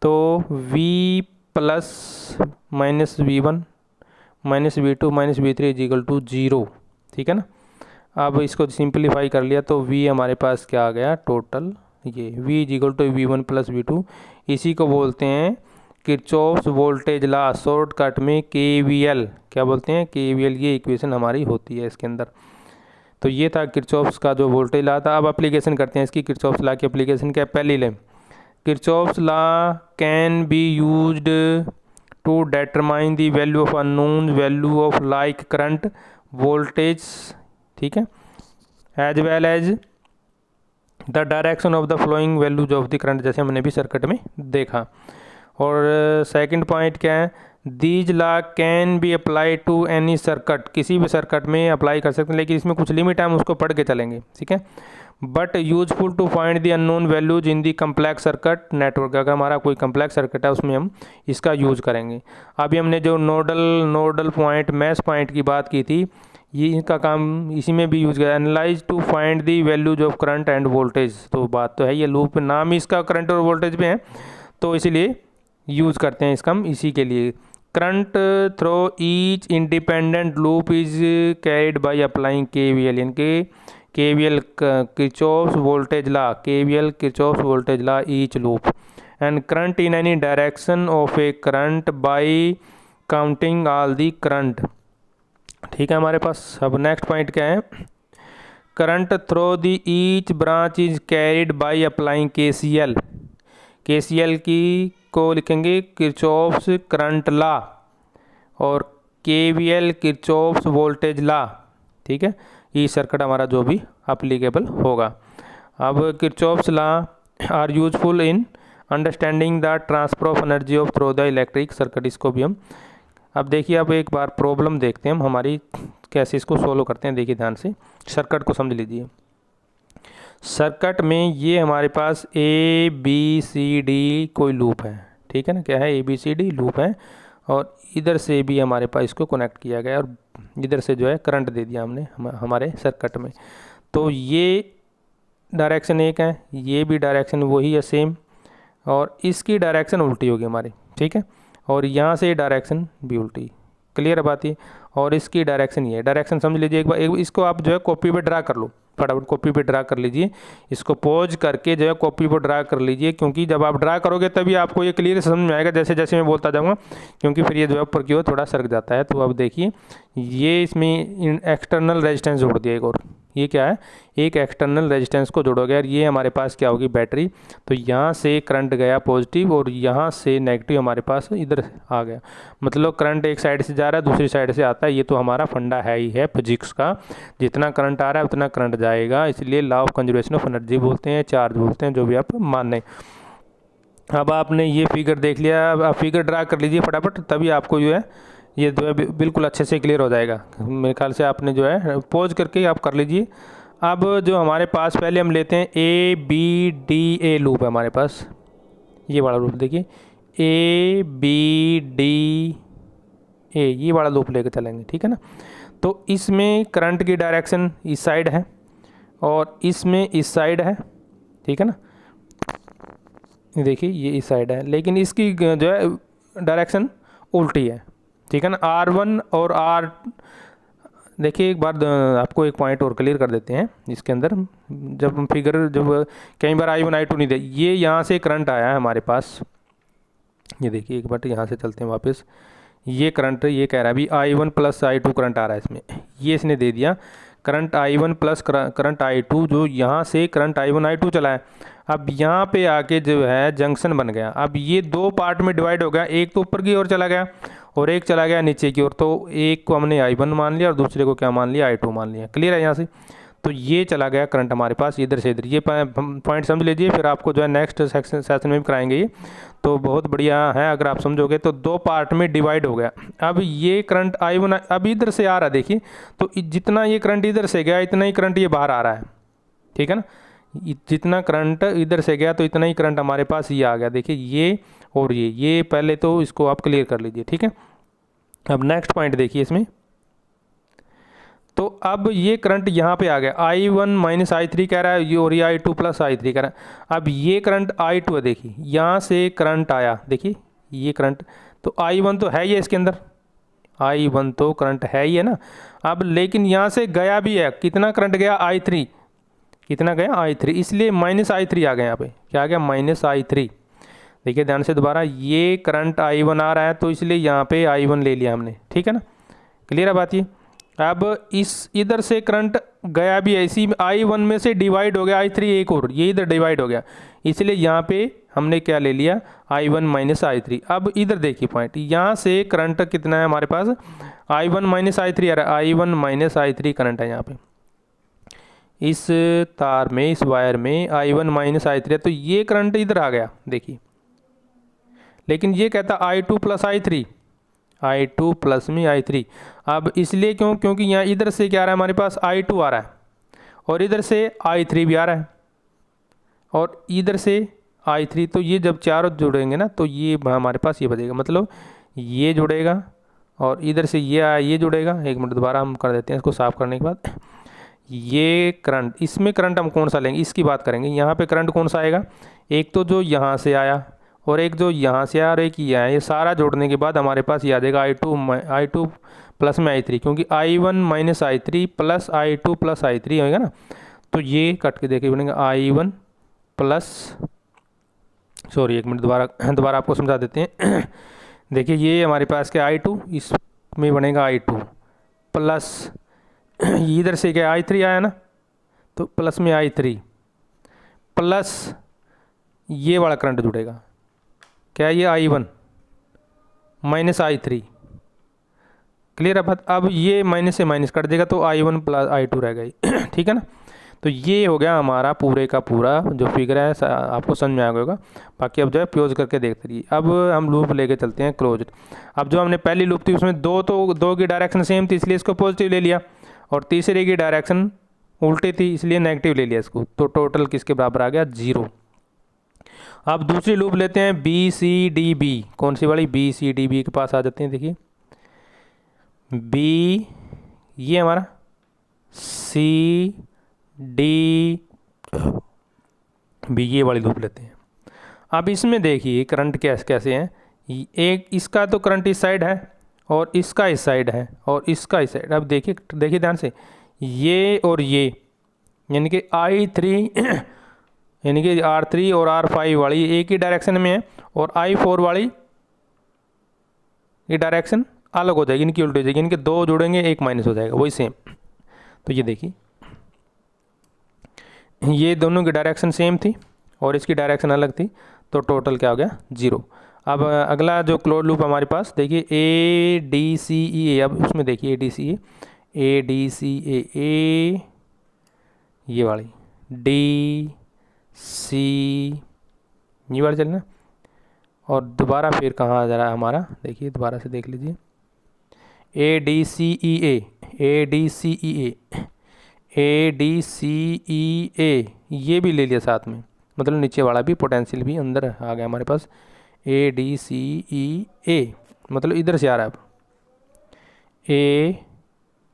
तो V plus minus V1 minus V2 minus V3 is equal to 0, ठीक है ना। अब इसको सिंपलीफाई कर लिया तो V हमारे पास क्या आ गया टोटल, ये V is equal to V1 plus V2। इसी को बोलते हैं किरचॉफ्स वोल्टेज लॉ, शॉर्टकट में KVL, क्या बोलते हैं KVL, ये इक्वेशन हमारी होती है इसके अंदर। तो ये था किरचॉफ्स का जो वोल्टेज लॉ था। अब एप्लीकेशन करते हैं इसकी। किरचॉफ्स लॉ की एप्लीकेशन क्या है, पहली ले Kirchhoff's law can be used to determine the value of unknown value of like current voltage, ठीक है, as well as the direction of the flowing values of the current, जैसे हमने भी सर्किट में देखा। और सेकंड पॉइंट क्या है, these law can be apply to any circuit, किसी भी सर्किट में अप्लाई कर सकते हैं, लेकिन इसमें कुछ लिमिट है, हम उसको पढ़ के चलेंगे, ठीक है। But useful to find the unknown values in the complex circuit network, अगर हमारा कोई कम्प्लेक्स सर्किट है उसमें हम इसका यूज करेंगे। अभी हमने जो नोडल पॉइंट, मैश पॉइंट की बात की थी, ये इनका काम इसी में भी यूज किया, analyse to find the values of current and voltage. तो बात तो है, ये लूप नाम ही इसका करंट और वोल्टेज पे है, तो इसीलिए यूज करते हैं इसका हम इसी के लिए। Current throw each independent loop is carried by applying KVL, इनके KVL Kirchhoff's voltage law, KVL Kirchhoff's voltage law each loop, and current in any direction of A current by counting all the current, ठीक है हमारे पास। अब next point क्या है, current throw the each branch is carried by applying KCL, KCL की को लिखेंगे किरचॉफ्स करंट लॉ, और KVL किरचॉफ्स वोल्टेज लॉ, ठीक है, ये सर्किट हमारा जो भी अप्लीकेबल होगा। अब Kirchhoff's law are useful in understanding the transfer of energy of through the electric circuit, इसको भी हम अब देखिए। अब एक बार प्रॉब्लम देखते हैं हम हमारी कैसे इसको सोल्व करते हैं। देखिए ध्यान से, सर्किट को समझ लीजिए। सर्किट में ये हमारे पास ABCD कोई लूप है, ठीक है ना, क्या है ABCD लूप है, और इधर से भी हमारे पास इसको कनेक्ट किया गया, और इधर से जो है करंट दे दिया हमने हमारे सर्किट में। तो ये डायरेक्शन एक है, ये भी डायरेक्शन वही है सेम, और इसकी डायरेक्शन उल्टी होगी हमारी, ठीक है, और यहाँ से डायरेक्शन भी उल्टी, क्लियर बात है। और इसकी डायरेक्शन ये है, डायरेक्शन समझ लीजिए एक बार, इसको आप जो है कॉपी पे ड्रा कर लो, फटाफट कॉपी पे ड्रा कर लीजिए, इसको पॉज करके जो है कॉपी पर ड्रा कर लीजिए, क्योंकि जब आप ड्रा करोगे तभी आपको ये क्लियर समझ में आएगा, जैसे जैसे मैं बोलता जाऊँगा, क्योंकि फिर ये जो है ऊपर की ओर थोड़ा सरक जाता है। तो अब देखिए, ये इसमें एक्सटर्नल रेजिस्टेंस जोड़ दिया एक और, ये क्या है, एक एक्सटर्नल रेजिस्टेंस को जोड़ोगे, और ये हमारे पास क्या होगी बैटरी। तो यहाँ से करंट गया पॉजिटिव, और यहाँ से नेगेटिव हमारे पास इधर आ गया, मतलब करंट एक साइड से जा रहा है दूसरी साइड से आता है। ये तो हमारा फंडा है ही है फिजिक्स का, जितना करंट आ रहा है उतना करंट जाएगा, इसलिए law of conservation of energy बोलते हैं, चार्ज बोलते हैं, जो भी आप माने। अब आपने ये फिगर देख लिया, अब आप फिगर ड्रा कर लीजिए फटाफट, तभी आपको जो है ये जो है बिल्कुल अच्छे से क्लियर हो जाएगा। मेरे ख्याल से आपने जो है पॉज करके आप कर लीजिए। अब जो हमारे पास पहले हम लेते हैं ABDA लूप है हमारे पास, ये वाला लूप देखिए ABDA, ये वाला लूप लेकर चलेंगे, ठीक है ना। तो इसमें करंट की डायरेक्शन इस साइड है, और इसमें इस साइड है, ठीक है ना, देखिए ये इस साइड है, लेकिन इसकी जो है डायरेक्शन उल्टी है, ठीक है ना। R1 और R, देखिए एक बार आपको एक पॉइंट और क्लियर कर देते हैं इसके अंदर, जब हम फिगर जब कई बार I1 I2 नहीं दे, ये यहाँ से करंट आया है हमारे पास, ये देखिए एक बार यहाँ से चलते हैं वापस, ये करंट ये कह रहा है अभी I1 प्लस I2 करंट आ रहा है इसमें, ये इसने दे दिया current I1 plus current I2, जो यहाँ से करंट I1 I2 चला है। अब यहाँ पे आके जो है जंक्शन बन गया, अब ये दो पार्ट में डिवाइड हो गया, एक तो ऊपर की ओर चला गया और एक चला गया नीचे की ओर। तो एक को हमने I1 मान लिया और दूसरे को क्या मान लिया, I2 मान लिया। क्लियर है यहाँ से? तो ये चला गया करंट हमारे पास इधर से इधर। ये पॉइंट समझ लीजिए, फिर आपको जो है नेक्स्ट सेशन में भी कराएंगे ये, तो बहुत बढ़िया है अगर आप समझोगे। तो दो पार्ट में डिवाइड हो गया। अब ये करंट I1 अब इधर से आ रहा है, देखिए, तो जितना ये करंट इधर से गया इतना ही करंट ये बाहर आ रहा है, ठीक है ना। जितना करंट इधर से गया तो इतना ही करंट हमारे पास ये आ गया। देखिए ये और ये पहले तो इसको आप क्लियर कर लीजिए, ठीक है। अब नेक्स्ट पॉइंट देखिए इसमें, तो अब ये करंट यहाँ पे आ गया, I1 माइनस I3 कह रहा है और ये I2 प्लस I3 कह रहा है। अब ये करंट I2 है, देखिए यहाँ से करंट आया, देखिए ये करंट, तो I1 तो है ये इसके अंदर, I1 तो करंट है ही है ना। अब लेकिन यहाँ से गया भी है, कितना करंट गया I3, कितना गया I3, इसलिए -I3 आ गया यहाँ पे, क्या आ गया -I3। देखिए ध्यान से दोबारा, ये करंट I1 आ रहा है तो इसलिए यहाँ पे I1 ले लिया हमने, ठीक है ना, क्लियर है बात ये। अब इस इधर से करंट गया भी है, इसी I1 में से डिवाइड हो गया I3 एक और, ये इधर डिवाइड हो गया, इसलिए यहाँ पे हमने क्या ले लिया I1 -I3। अब इधर देखिए पॉइंट, यहाँ से करंट कितना है हमारे पास, I1 -I3 आ रहा है, I1 -I3 करंट है यहाँ पे इस तार में, इस वायर में I1 -I3 है, तो ये करंट इधर आ गया देखिए। लेकिन ये कहता I2 + I3, I2 प्लस में I3। अब इसलिए क्यों, क्योंकि यहाँ इधर से क्या आ रहा है हमारे पास I2 आ रहा है, और इधर से I3 भी आ रहा है, और इधर से I3, तो ये जब चारों जुड़ेंगे ना तो ये हमारे पास ये बचेगा, मतलब ये जुड़ेगा और इधर से ये जुड़ेगा। एक मिनट दोबारा हम कर देते हैं इसको साफ़ करने के बाद। ये करंट, इसमें करंट हम कौन सा लेंगे इसकी बात करेंगे। यहाँ पे करंट कौन सा आएगा, एक तो जो यहाँ से आया और एक जो यहाँ से आया और एक ये आया, ये सारा जोड़ने के बाद हमारे पास ये आ जाएगा I2 प्लस में I3, क्योंकि I1 -I3 plus I2 plus I3 होगा ना, तो ये कट के देखिए बनेगा I1 प्लस, सॉरी एक मिनट दोबारा आपको समझा देते हैं। देखिए ये हमारे पास क्या I2, इसमें बनेगा I2 प्लस, इधर से क्या I3 आया ना, तो प्लस में I3 प्लस ये वाला करंट जुड़ेगा, क्या ये I1 -I3, क्लियर है बात। अब ये माइनस से माइनस कट देगा तो I1 + I2 रह गई, ठीक है ना। तो ये हो गया हमारा पूरे का पूरा जो फिगर है, आपको समझ में आ गया होगा। बाकी अब जो है क्लोज करके देखते रहिए। अब हम लूप लेके चलते हैं क्लोज। अब जो हमने पहली लूप थी उसमें दो की डायरेक्शन सेम थी, इसलिए इसको पॉजिटिव ले लिया, और तीसरे की डायरेक्शन उल्टी थी इसलिए नेगेटिव ले लिया इसको, तो टोटल किसके बराबर आ गया 0। अब दूसरी लूप लेते हैं BCDB, कौन सी वाली, BCDB के पास आ जाते हैं। देखिए B ये हमारा, CD B ये वाली लूप लेते हैं। अब इसमें देखिए करंट कैसे हैं, एक इसका तो करंट इस साइड है और इसका इस साइड है और इसका इस साइड। अब देखिए ध्यान से, ये और ये यानी कि I3 यानी कि R3 और R5 वाली एक ही डायरेक्शन में है, और I4 वाली ये डायरेक्शन अलग हो जाएगी, इनकी उल्टी हो जाएगी, इनके दो जुड़ेंगे एक माइनस हो जाएगा, वही सेम। तो ये देखिए ये दोनों की डायरेक्शन सेम थी और इसकी डायरेक्शन अलग थी, तो टोटल क्या हो गया 0। अब अगला जो क्लोज लूप हमारे पास देखिए ADCEA, अब उसमें देखिए ADCEA ये वाली DC ये वाली चलना, और दोबारा फिर कहाँ आ जा रहा है हमारा, देखिए दोबारा से देख लीजिए ADCEA ये भी ले लिया साथ में, मतलब नीचे वाला भी पोटेंशियल भी अंदर आ गया हमारे पास। ADCEA मतलब इधर से आ रहा है, अब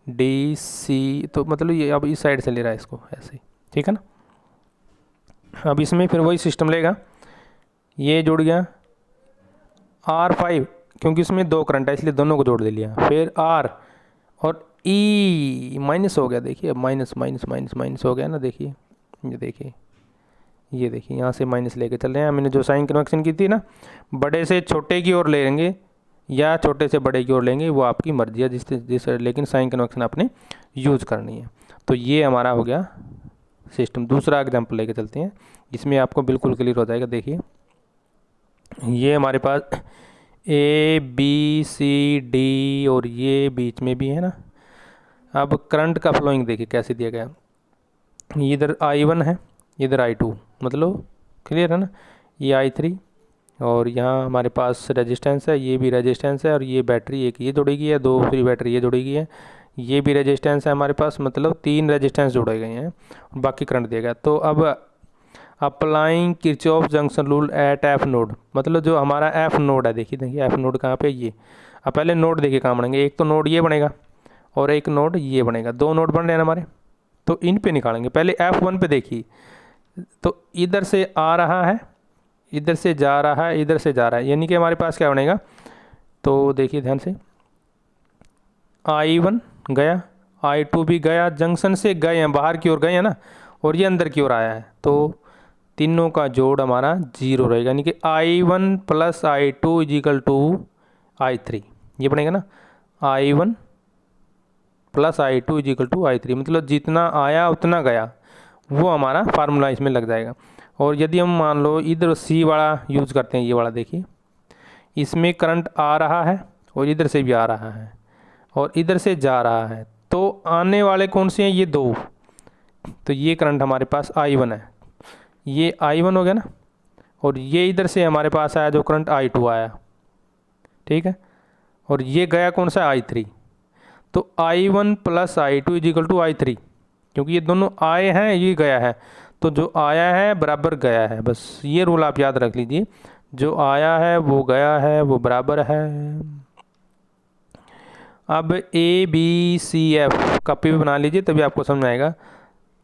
ADC तो मतलब ये अब इस साइड से ले रहा है इसको ऐसे, ठीक है ना। अब इसमें फिर वही सिस्टम लेगा, ये जुड़ गया R5, क्योंकि इसमें दो करंट है इसलिए दोनों को जोड़ दे लिया, फिर R और E माइनस हो गया। देखिए अब माइनस हो गया ना, देखिए ये देखिए यहाँ से माइनस लेके चल रहे हैं। मैंने जो साइन कन्वेक्शन की थी ना, बड़े से छोटे की ओर ले लेंगे या छोटे से बड़े की ओर लेंगे, वो आपकी मर्जी है जिस लेकिन साइन कन्वेक्शन आपने यूज़ करनी है। तो ये हमारा हो गया सिस्टम। दूसरा एग्जाम्पल लेके चलते हैं, इसमें आपको बिल्कुल क्लियर हो जाएगा। देखिए ये हमारे पास ABCD और ये बीच में भी है ना। अब करंट का फ्लोइंग देखिए कैसे दिया गया, इधर I1 है इधर I2, मतलब क्लियर है ना, ये I3 और यहाँ हमारे पास रेजिस्टेंस है, ये भी रेजिस्टेंस है, और ये बैटरी एक ये जुड़ी गई है, दो फ्री बैटरी ये जुड़ी गई है, ये भी रेजिस्टेंस है हमारे पास, मतलब 3 रेजिस्टेंस जुड़े गए हैं, बाकी करंट दिया गया। तो अब applying Kirchhoff junction rule at F node, मतलब जो हमारा F नोड है, देखिए F नोड कहाँ पे, ये। अब पहले नोड देखिए कहाँ बनेंगे, एक तो नोड ये बनेगा और एक नोड ये बनेगा, दो नोड बन रहे हैं हमारे, तो इन पे निकालेंगे। पहले F1 पे देखिए, तो इधर से आ रहा है, इधर से जा रहा है, इधर से जा रहा है, यानी कि हमारे पास क्या बनेगा, तो देखिए ध्यान से I1 गया, I2 भी गया, जंक्शन से गए हैं, बाहर की ओर गए हैं ना, और ये अंदर की ओर आया है, तो तीनों का जोड़ हमारा 0 रहेगा, यानी कि I1 plus I2 is equal to I3, ये बनेगा ना, I1 plus I2 is equal to I3, मतलब जितना आया उतना गया, वो हमारा फार्मूला इसमें लग जाएगा। और यदि हम मान लो इधर C वाला यूज़ करते हैं, ये वाला देखिए, इसमें करंट आ रहा है और इधर से भी आ रहा है और इधर से जा रहा है, तो आने वाले कौन से हैं, ये दो, तो ये करंट हमारे पास I1 है, ये I1 हो गया ना, और ये इधर से हमारे पास आया जो करंट I2 आया, ठीक है, और ये गया कौन सा, I3, तो I1 plus I2 is equal to I3, क्योंकि ये दोनों आए हैं, ये गया है, तो जो आया है बराबर गया है, बस ये रूल आप याद रख लीजिए, जो आया है वो गया है वो बराबर है। अब ABCF का P बना लीजिए तभी आपको समझ में आएगा।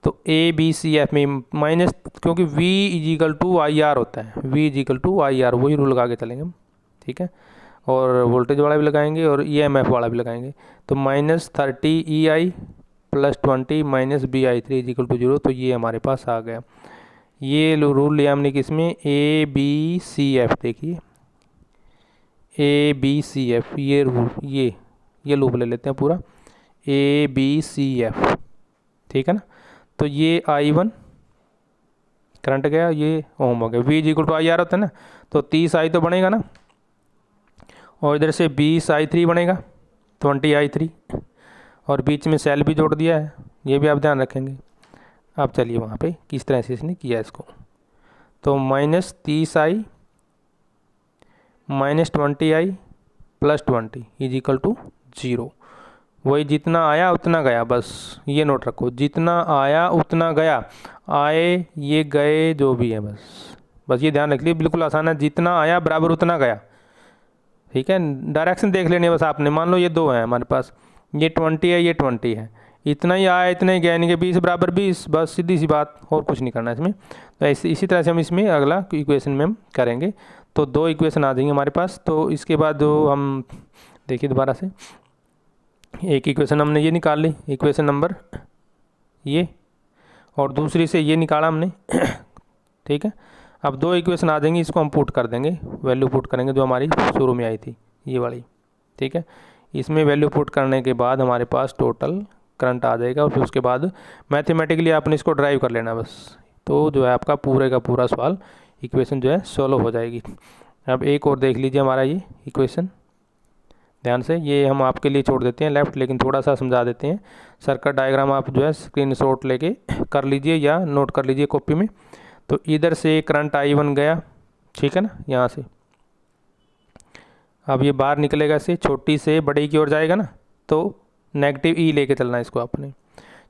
तो ABCF में माइनस, क्योंकि V इजिकल टू IR होता है, V इजिकल टू IR, वही रूल लगा के चलेंगे हम, ठीक है, और वोल्टेज वाला भी लगाएंगे और EMF वाला भी लगाएंगे। तो -30 EI plus 20 minus BI3 is equal to 0, तो ये हमारे पास आ गया। ये रूल लिया हमने किसमें, ABCF, देखिए ABCF, ये रूल, ये लूप ले लेते हैं पूरा, ABCF, ठीक है ना। तो ये I1 करंट गया, ये ओम हो गया, V इजिकल टू IR होता है ना, तो 30I तो बनेगा ना, और इधर से 20I3 बनेगा, 20I3, और बीच में सेल भी जोड़ दिया है, ये भी आप ध्यान रखेंगे। अब चलिए वहाँ पे किस तरह से इसने किया इसको, तो -30I minus 20I plus 20 is equal to 0, वही जितना आया उतना गया, बस ये नोट रखो, जितना आया उतना गया, आए ये गए जो भी है, बस ये ध्यान रख लीजिए, बिल्कुल आसान है, जितना आया बराबर उतना गया, ठीक है। डायरेक्शन देख लेनी है बस आपने, मान लो ये दो हैं हमारे पास, ये 20 है, ये 20 है, इतना ही आया इतना ही गया, यानी कि 20 बराबर 20, बस सीधी सी बात, और कुछ नहीं करना इसमें। तो इसी तरह से हम इसमें अगला इक्वेशन में हम करेंगे। तो दो इक्वेशन आ जाएंगे हमारे पास। तो इसके बाद जो हम देखिए दोबारा से, एक इक्वेशन हमने ये निकाल ली, इक्वेशन नंबर ये, और दूसरी से ये निकाला हमने ठीक है। अब दो इक्वेशन आ जाएंगी, इसको हम पुट कर देंगे, वैल्यू पुट करेंगे जो हमारी शुरू में आई थी ये वाली, ठीक है। इसमें वैल्यू पुट करने के बाद हमारे पास टोटल करंट आ जाएगा, और फिर उसके बाद मैथमेटिकली आपने इसको ड्राइव कर लेना बस, तो जो है आपका पूरे का पूरा सवाल इक्वेशन जो है सॉल्व हो जाएगी। अब एक और देख लीजिए हमारा ये इक्वेशन ध्यान से, ये हम आपके लिए छोड़ देते हैं लेफ़्ट, लेकिन थोड़ा सा समझा देते हैं। सर्किट डायग्राम आप जो है स्क्रीनशॉट लेके कर लीजिए या नोट कर लीजिए कॉपी में। तो इधर से करंट I1 गया, ठीक है ना, यहाँ से अब ये बाहर निकलेगा, से छोटी से बड़ी की ओर जाएगा ना, तो नेगेटिव E लेके चलना है इसको आपने,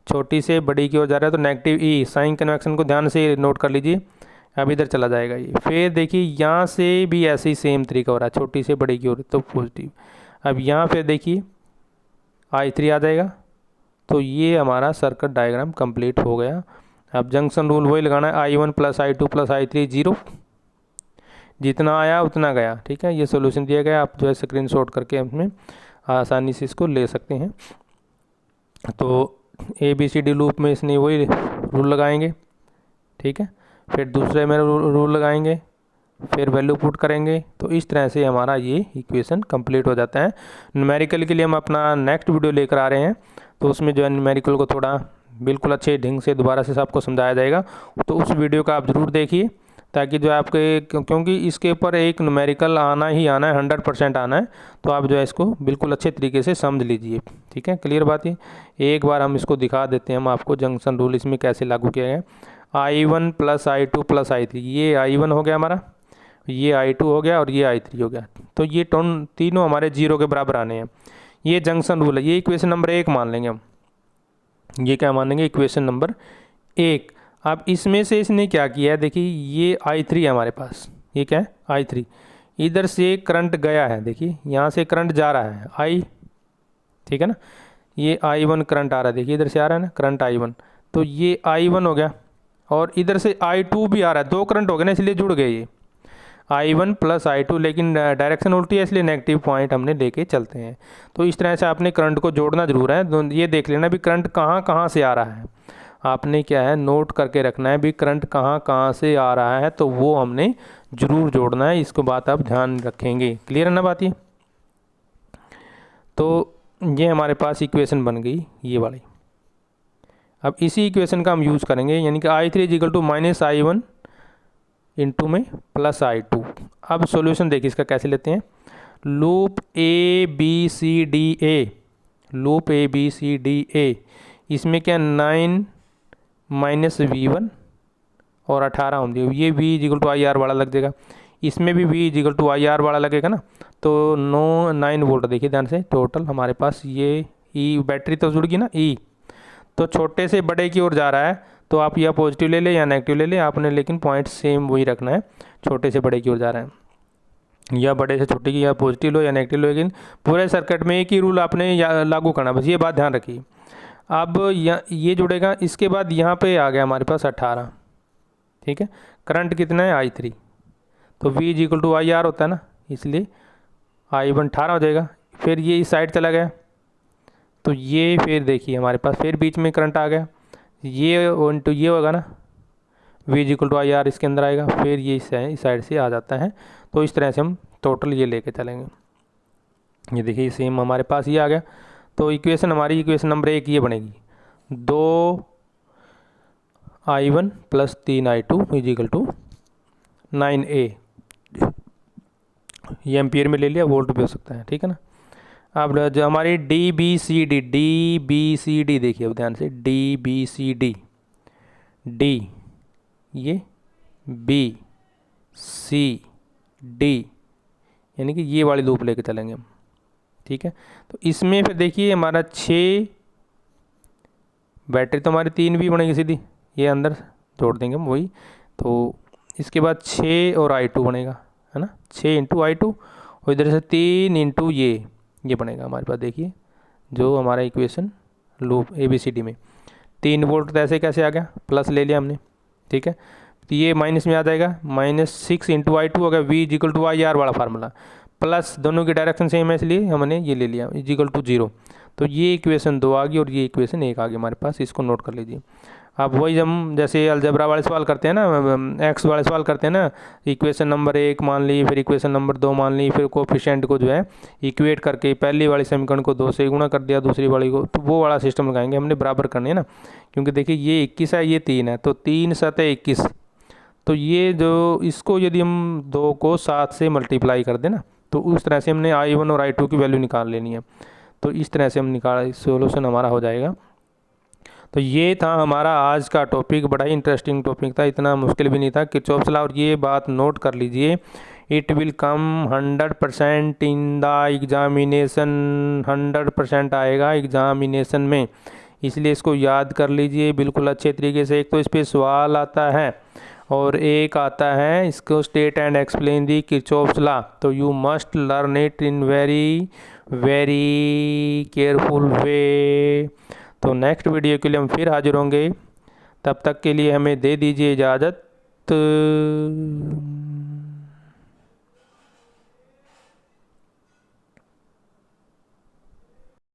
छोटी से बड़ी की ओर जा रहा है तो नेगेटिव E, साइन कन्वेक्शन को ध्यान से नोट कर लीजिए। अब इधर चला जाएगा ये, फिर देखिए यहाँ से भी ऐसे ही सेम तरीका हो रहा है, छोटी से बड़ी की ओर तो पॉजिटिव। अब यहाँ फिर देखिए I3 आ जाएगा, तो ये हमारा सर्किट डायग्राम कंप्लीट हो गया। अब जंक्शन रूल वही लगाना है, I1 plus I2 plus I3 0, जितना आया उतना गया, ठीक है। ये सोल्यूशन दिया गया, आप जो है स्क्रीनशॉट करके अपने आसानी से इसको ले सकते हैं। तो ABCD लूप में इसने वही रूल लगाएंगे, ठीक है, फिर दूसरे में रूल लगाएंगे, फिर वैल्यू पुट करेंगे। तो इस तरह से हमारा ये इक्वेशन कंप्लीट हो जाता है। न्यूमेरिकल के लिए हम अपना नेक्स्ट वीडियो लेकर आ रहे हैं, तो उसमें जो है न्यूमेरिकल को थोड़ा बिल्कुल अच्छे ढंग से दोबारा से आपको समझाया जाएगा, तो उस वीडियो का आप ज़रूर देखिए, ताकि जो आपके, क्योंकि इसके ऊपर एक न्यूमेरिकल आना ही आना है, 100% आना है, तो आप जो है इसको बिल्कुल अच्छे तरीके से समझ लीजिए, ठीक है। क्लियर बात है। एक बार हम इसको दिखा देते हैं हम आपको, जंक्शन रूल इसमें कैसे लागू किया गया। I1 plus I2 plus I3, ये I1 हो गया हमारा, ये I2 हो गया और ये I3 हो गया, तो ये तीनों हमारे 0 के बराबर आने हैं। ये जंक्शन रूल है, ये इक्वेशन नंबर 1 मान लेंगे हम, ये क्या मानेंगे, इक्वेशन नंबर 1। अब इसमें से इसने क्या किया है, देखिए ये I3 है हमारे पास, ये क्या है I3, इधर से करंट गया है, देखिए यहाँ से करंट जा रहा है I, ठीक है ना, ये I1 करंट आ रहा है, देखिए इधर से आ रहा है ना करंट I1, तो ये I1 हो गया, और इधर से I2 भी आ रहा है, दो करंट हो गए ना इसलिए जुड़ गए ये। I1 प्लस I2, लेकिन डायरेक्शन उल्टी है इसलिए नेगेटिव पॉइंट हमने लेके चलते हैं। तो इस तरह से आपने करंट को जोड़ना ज़रूर है। ये देख लेना भी करंट कहाँ कहाँ से आ रहा है, आपने क्या है नोट करके रखना है भी करंट कहाँ कहाँ से आ रहा है, तो वो हमने ज़रूर जोड़ना है। इसको बात आप ध्यान रखेंगे। क्लियर है ना बात ये? तो ये हमारे पास इक्वेशन बन गई ये वाली। अब इसी इक्वेशन का हम यूज़ करेंगे, यानी कि I3 is equal to minus I1 into में प्लस I2। अब सॉल्यूशन देखिए इसका कैसे लेते हैं। लूप ABCDA, लूप ABCDA, इसमें क्या 9 माइनस V1 और 18 ओम दिए, ये V इजिकल टू IR वाला लग जाएगा। इसमें भी V इजिकल टू IR वाला लगेगा ना। तो 9 वोल्ट देखिए ध्यान से, टोटल हमारे पास ये E बैटरी तो जुड़ गई ना, E तो छोटे से बड़े की ओर जा रहा है, तो आप या पॉजिटिव ले लें या नेगेटिव ले लें आपने, लेकिन पॉइंट सेम वही रखना है, छोटे से बड़े की ओर जा रहा है। या बड़े से छोटे की या पॉजिटिव लो या नेगेटिव लो, लेकिन पूरे सर्किट में एक ही रूल आपने लागू करना, बस ये बात ध्यान रखिए। अब ये जुड़ेगा, इसके बाद यहाँ पे आ गया हमारे पास 18, ठीक है। करंट कितना है I3, तो V इजिकल टू IR होता है ना, इसलिए I1 18 हो जाएगा। फिर ये इस साइड चला गया, तो ये फिर देखिए हमारे पास फिर बीच में करंट आ गया, ये इंटू ये होगा ना, V इजिकल टू IR इसके अंदर आएगा, फिर ये इस साइड से आ जाता है। तो इस तरह से हम टोटल ये लेके चलेंगे। ये देखिए सेम हमारे पास ये आ गया। तो इक्वेशन हमारी इक्वेशन नंबर 1 ये बनेगी, 2 I1 plus 3 I2 is equal to 9A। ये एम्पियर में ले लिया, वोल्ट भी हो सकता है, ठीक है ना। अब जो हमारी DBCD देखिए अब ध्यान से, DBCD, D ये BCD, यानी कि ये वाली लूप लेके चलेंगे हम, ठीक है। तो इसमें फिर देखिए हमारा 6 बैटरी तो हमारी 3 भी बनेगी सीधी, ये अंदर जोड़ देंगे हम वही। तो इसके बाद 6 और I2 बनेगा, है ना, 6 इंटू I2, और इधर से 3 इंटू ये बनेगा हमारे पास। देखिए जो हमारा इक्वेशन लूप ABCD में 3 वोल्ट तो ऐसे कैसे आ गया, प्लस ले लिया हमने, ठीक है। तो ये माइनस में आ जाएगा, -6 इंटू I2 हो गया V इजिकल टू IR वाला फार्मूला, प्लस दोनों की डायरेक्शन सेम है इसलिए हमने ये ले लिया इजिकल टू 0। तो ये इक्वेशन 2 आ गई और ये इक्वेशन 1 आ गई हमारे पास, इसको नोट कर लीजिए। अब वही हम जैसे अलजेब्रा वाले सवाल करते हैं ना, एक्स वाले सवाल करते हैं ना, इक्वेशन नंबर 1 मान ली, फिर इक्वेशन नंबर 2 मान ली, फिर कोफिशिएंट को जो है इक्वेट करके पहली वाली समीकरण को 2 से गुणा कर दिया, दूसरी वाली को, तो वो वाला सिस्टम लगाएंगे हमने, बराबर करनी है ना। क्योंकि देखिए ये 21 है, ये 3 है, तो 3 7 21, तो ये जो इसको यदि हम 2 को 7 से मल्टीप्लाई कर दें ना, तो उस तरह से हमने I1 और I2 की वैल्यू निकाल लेनी है। तो इस तरह से हम सोल्यूशन हमारा हो जाएगा। तो ये था हमारा आज का टॉपिक, बड़ा ही इंटरेस्टिंग टॉपिक था, इतना मुश्किल भी नहीं था, किरचॉफ्स लॉ। और ये बात नोट कर लीजिए, it will come 100% in the examination, 100% आएगा एग्जामिनेशन में, इसलिए इसको याद कर लीजिए बिल्कुल अच्छे तरीके से। एक तो इस पर सवाल आता है और एक आता है इसको state and explain the Kirchhoff's law. तो you must learn it in very very careful way. तो नेक्स्ट वीडियो के लिए हम फिर हाजिर होंगे, तब तक के लिए हमें दे दीजिए इजाज़त।